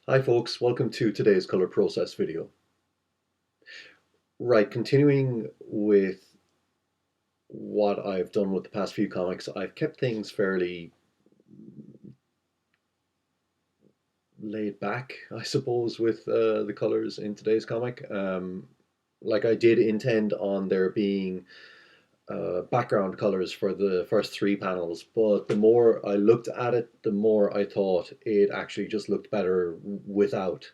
Hi folks, welcome to today's color process video. Right, continuing with what I've done with the past few comics, I've kept things fairly laid back, I suppose, with the colors in today's comic. Like I did intend on there being background colors for the first three panels, but the more I looked at it, the more I thought it actually just looked better without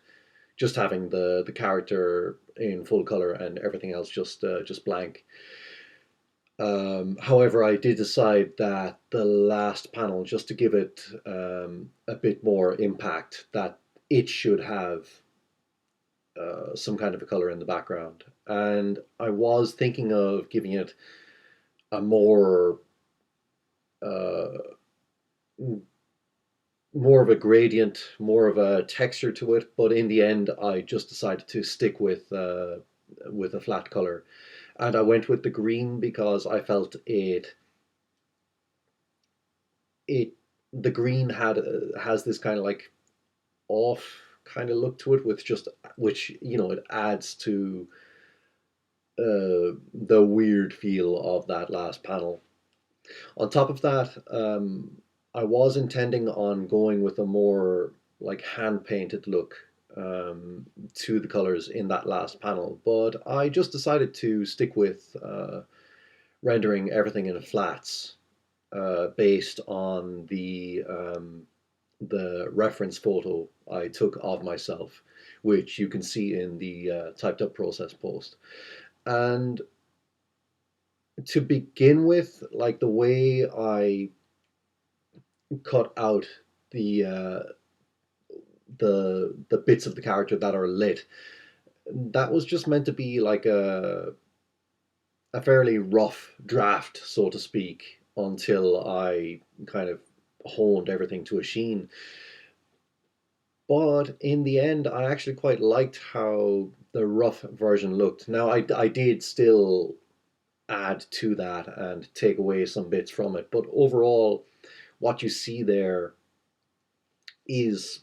just having the character in full color and everything else just blank. However, I did decide that the last panel, just to give it a bit more impact, that it should have some kind of a color in the background. And I was thinking of giving it a uh, more of a gradient, more of a texture to it. But in the end, I just decided to stick with a flat color, and I went with the green because I felt it the green has this kind of like off kind of look to it, with just which it adds to the weird feel of that last panel. On top of that, I was intending on going with a more like hand painted look to the colors in that last panel, but I just decided to stick with rendering everything in flats based on the reference photo I took of myself, which you can see in the typed up process post. And to begin with, like the way I cut out the the bits of the character that are lit, that was just meant to be like a fairly rough draft, so to speak, until I kind of honed everything to a sheen. But in the end, I actually quite liked how the rough version looked. Now, I did still add to that and take away some bits from it, but overall, what you see there is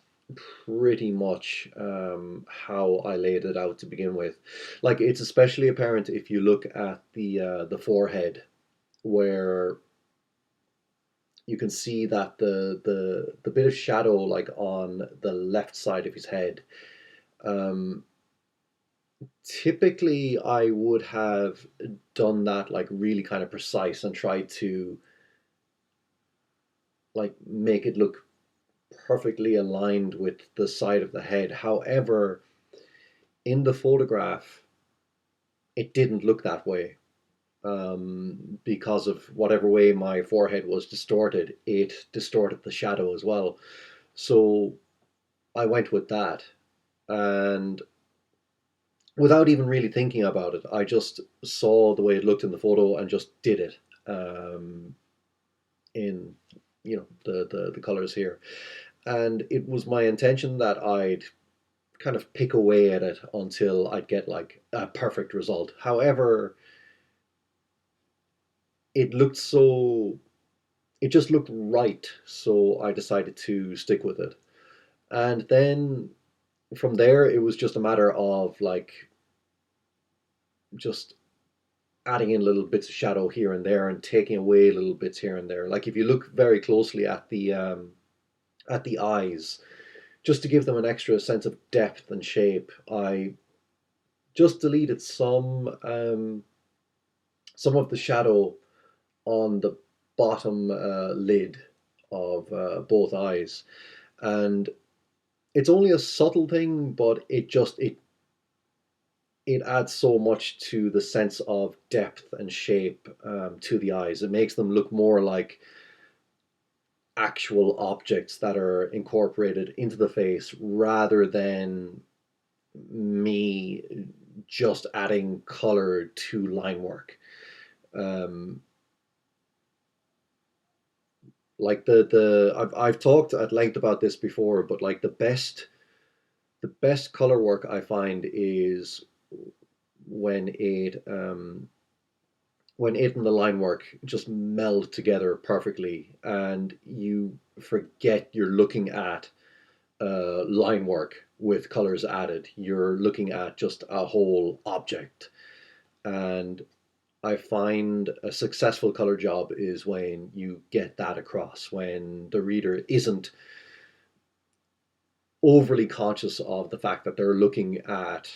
pretty much how I laid it out to begin with. Like it's especially apparent if you look at the forehead, where you can see that the bit of shadow like on the left side of his head. Um, Typically, I would have done that like really kind of precise and tried to like make it look perfectly aligned with the side of the head. However, in the photograph, it didn't look that way because of whatever way my forehead was distorted. It distorted the shadow as well. So I went with that, and without even really thinking about it, I just saw the way it looked in the photo and just did it in the colors here. And it was my intention that I'd kind of pick away at it until I'd get like a perfect result. However, it looked so it just looked right, so I decided to stick with it. And then from there, it was just a matter of like just adding in little bits of shadow here and there and taking away little bits here and there. Like if you look very closely at the eyes, just to give them an extra sense of depth and shape, I just deleted some of the shadow on the bottom lid of both eyes, and it's only a subtle thing, but it adds so much to the sense of depth and shape to the eyes. It makes them look more like actual objects that are incorporated into the face rather than me just adding color to line work. Um, like I've talked at length about this before, but like the best color work I find is when it and the line work just meld together perfectly, and you forget you're looking at line work with colors added. You're looking at just a whole object. And I find a successful color job is when you get that across, when the reader isn't overly conscious of the fact that they're looking at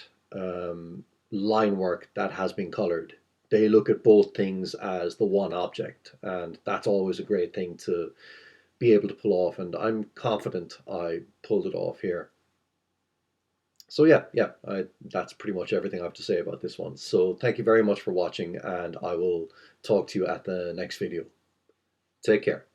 line work that has been colored. They look at both things as the one object, and that's always a great thing to be able to pull off. And I'm confident I pulled it off here. So that's pretty much everything I have to say about this one. So thank you very much for watching, and I will talk to you at the next video. Take care.